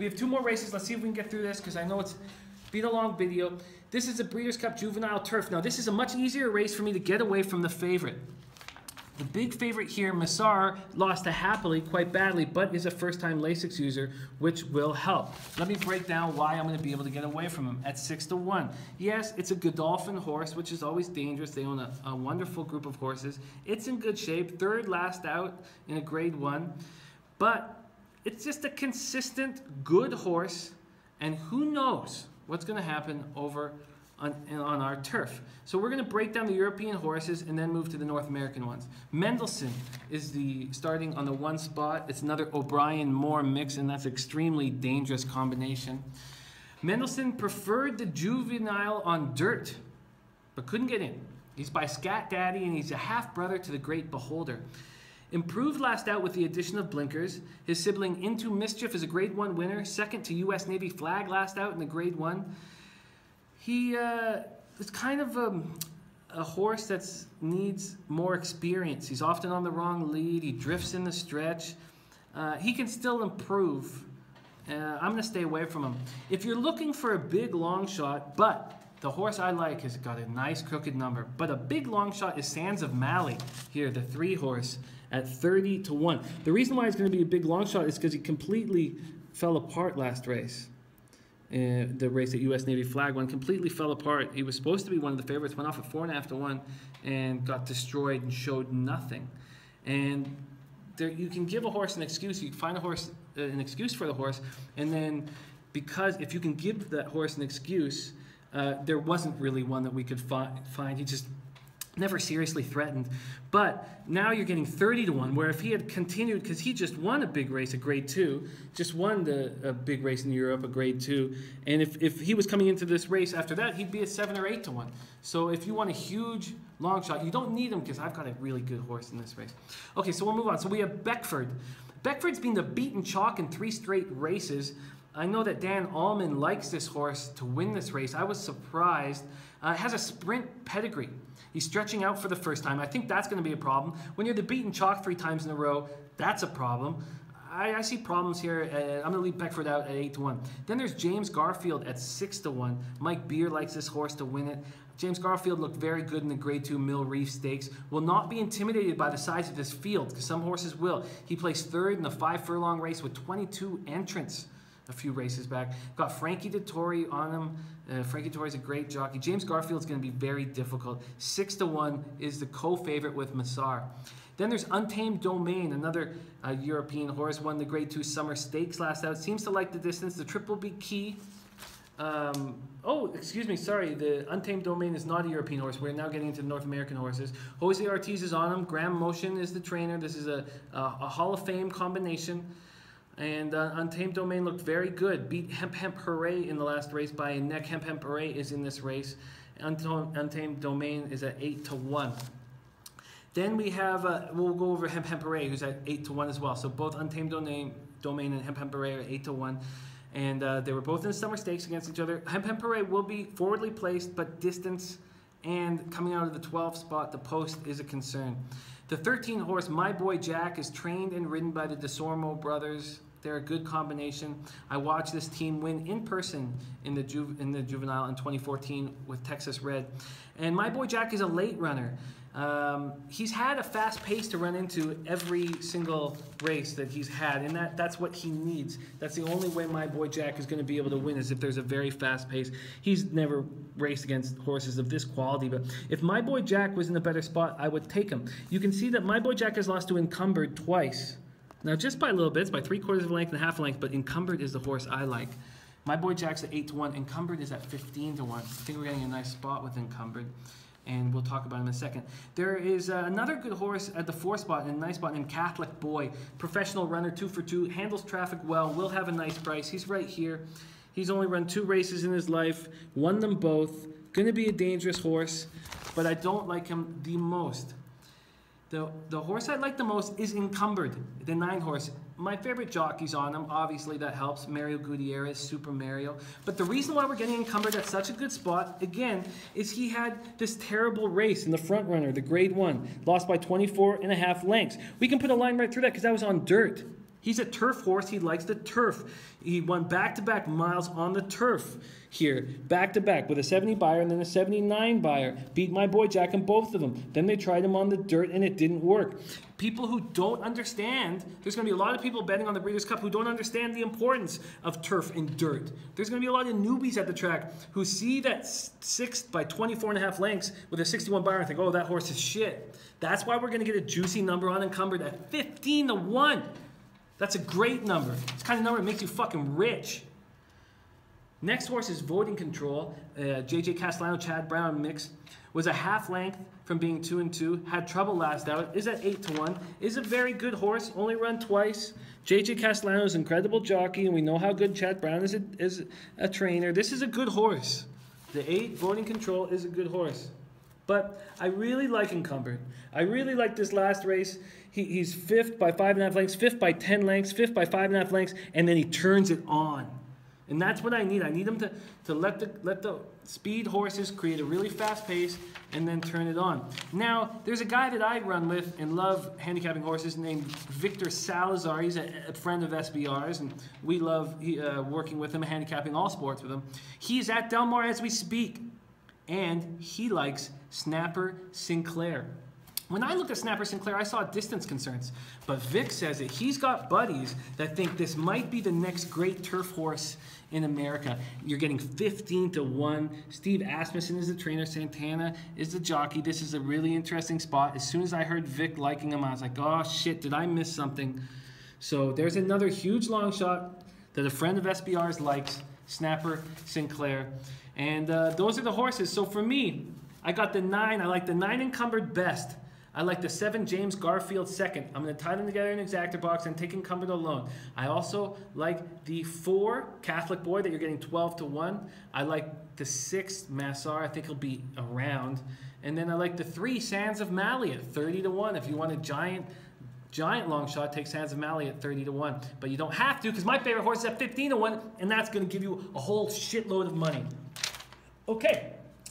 We have 2 more races. Let's see if we can get through this because I know it's been a long video. This is a Breeders' Cup Juvenile Turf. Now, this is a much easier race for me to get away from the favorite. The big favorite here, Masar, lost to Happily quite badly, but is a first-time Lasix user, which will help. Let me break down why I'm going to be able to get away from him at 6-1. Yes, it's a Godolphin horse, which is always dangerous. They own a wonderful group of horses. It's in good shape, 3rd last out in a Grade 1, but it's just a consistent, good horse, and who knows what's going to happen over on our turf. So we're going to break down the European horses and then move to the North American ones. Mendelssohn is starting on the 1 spot. It's another O'Brien-Moore mix, and that's an extremely dangerous combination. Mendelssohn preferred the Juvenile on dirt, but couldn't get in. He's by Scat Daddy, and he's a half-brother to the Great Beholder. Improved last out with the addition of blinkers. His sibling Into Mischief is a Grade 1 winner, 2nd to U.S. Navy Flag last out in the Grade 1. He is kind of a horse that needs more experience. He's often on the wrong lead. He drifts in the stretch. He can still improve. I'm going to stay away from him. If you're looking for a big long shot, but the horse I like has got a nice crooked number, but a big long shot is Sands of Mali here, the 3 horse at 30-1. The reason why it's going to be a big long shot is because he completely fell apart last race. The race at U.S. Navy Flag won completely fell apart. He was supposed to be one of the favorites, went off at 4.5-1 and got destroyed and showed nothing. And there, you can give a horse an excuse. You can find a horse an excuse for the horse, and then because if you can give that horse an excuse, there wasn't really one that we could find. He just never seriously threatened. But now you're getting 30-1, where if he had continued, because he just won a big race, a Grade 2, just won a big race in Europe, a Grade 2, and if he was coming into this race after that, he'd be a 7 or 8-1. So if you want a huge long shot, you don't need him because I've got a really good horse in this race. Okay, so we'll move on. So we have Beckford. Beckford's been the beaten chalk in 3 straight races. I know that Dan Allman likes this horse to win this race. I was surprised. It has a sprint pedigree. He's stretching out for the first time. I think that's going to be a problem. When you're the beaten chalk 3 times in a row, that's a problem. I see problems here. I'm going to leave Beckford out at 8-1. Then there's James Garfield at 6-1. Mike Beer likes this horse to win it. James Garfield looked very good in the Grade 2 Mill Reef Stakes. Will not be intimidated by the size of this field, because some horses will. He placed 3rd in the 5-furlong race with 22 entrants a few races back. Got Frankie Dettori on him. Frankie Dettori's a great jockey. James Garfield's going to be very difficult. 6-1 is the co-favorite with Masar. Then there's Untamed Domain, another European horse, won the Grade 2 Summer Stakes last out. Seems to like the distance. The Triple B Key. Oh, excuse me, sorry. The Untamed Domain is not a European horse. We're now getting into the North American horses. Jose Ortiz is on him. Graham Motion is the trainer. This is a Hall of Fame combination. And Untamed Domain looked very good. Beat Hemp Hurray in the last race by a neck. Hemp Hurray is in this race. Untamed Domain is at 8-1. Then we have, we'll go over Hemp Hurray, who's at 8-1 as well. So both Untamed Domain and Hemp Hurray are 8-1. And they were both in the Summer Stakes against each other. Hemp Hurray will be forwardly placed, but distance and coming out of the 12th spot, the post is a concern. The 13 horse, My Boy Jack, is trained and ridden by the DeSormo brothers. They're a good combination. I watched this team win in person in the Juvenile in 2014 with Texas Red. And My Boy Jack is a late runner. He's had a fast pace to run into every single race that he's had, and that's what he needs. That's the only way My Boy Jack is going to be able to win, is if there's a very fast pace. He's never raced against horses of this quality, but if My Boy Jack was in a better spot, I would take him. You can see that My Boy Jack has lost to Encumbered twice. Now, just by little bits, by 3/4 of a length and half a length, but Encumbered is the horse I like. My Boy Jack's at 8-1. Encumbered is at 15-1. I think we're getting a nice spot with Encumbered, and we'll talk about him in a second. There is another good horse at the 4th spot, and a nice spot named Catholic Boy. Professional runner, 2 for 2, handles traffic well, will have a nice price. He's right here. He's only run 2 races in his life, won them both. Going to be a dangerous horse, but I don't like him the most. The horse I like the most is Encumbered, the 9 horse. My favorite jockey's on him. Obviously, that helps. Mario Gutierrez, Super Mario. But the reason why we're getting Encumbered at such a good spot, again, is he had this terrible race in the front runner, the Grade 1. Lost by 24.5 lengths. We can put a line right through that because that was on dirt. He's a turf horse. He likes the turf. He won back-to-back miles on the turf here, back-to-back with a 70 buyer and then a 79 buyer. Beat my boy Jack in both of them. Then they tried him on the dirt and it didn't work. People who don't understand, there's going to be a lot of people betting on the Breeders' Cup who don't understand the importance of turf and dirt. There's going to be a lot of newbies at the track who see that 6 by 24.5 lengths with a 61 buyer and think, oh, that horse is shit. That's why we're going to get a juicy number on Encumbered at 15 to 1. That's a great number. It's the kind of number that makes you fucking rich. Next horse is Voting Control. J.J. Castellano, Chad Brown mix. Was a half length from being 2-2. Had trouble last out. Is at 8 to 1. Is a very good horse. Only run twice. J.J. Castellano is an incredible jockey, and we know how good Chad Brown is a trainer. This is a good horse. The 8, Voting Control, is a good horse. But I really like Encumbered. I really like this last race. He's 5th by 5.5 lengths, 5th by 10 lengths, 5th by 5.5 lengths, and then he turns it on. And that's what I need. I need him to let the speed horses create a really fast pace and then turn it on. Now, there's a guy that I run with and love handicapping horses named Victor Salazar. He's a friend of SBR's, and we love working with him, handicapping all sports with him. He's at Del Mar as we speak, and he likes Snapper Sinclair. When I looked at Snapper Sinclair, I saw distance concerns. But Vic says that he's got buddies that think this might be the next great turf horse in America. You're getting 15 to 1. Steve Asmussen is the trainer. Santana is the jockey. This is a really interesting spot. As soon as I heard Vic liking him, I was like, oh shit, did I miss something? So there's another huge long shot that a friend of SBR's likes, Snapper Sinclair. And those are the horses. So for me, I got the 9. I like the 9 Encumbered best. I like the 7 James Garfield second. I'm going to tie them together in an exactor box and take Encumbered alone. I also like the 4 Catholic Boy that you're getting 12 to 1. I like the 6 Masar. I think he'll be around. And then I like the 3 Sands of Mali at 30 to 1. If you want a giant long shot, take Sands of Mali at 30 to 1. But you don't have to, because my favorite horse is at 15 to 1, and that's going to give you a whole shitload of money. Okay.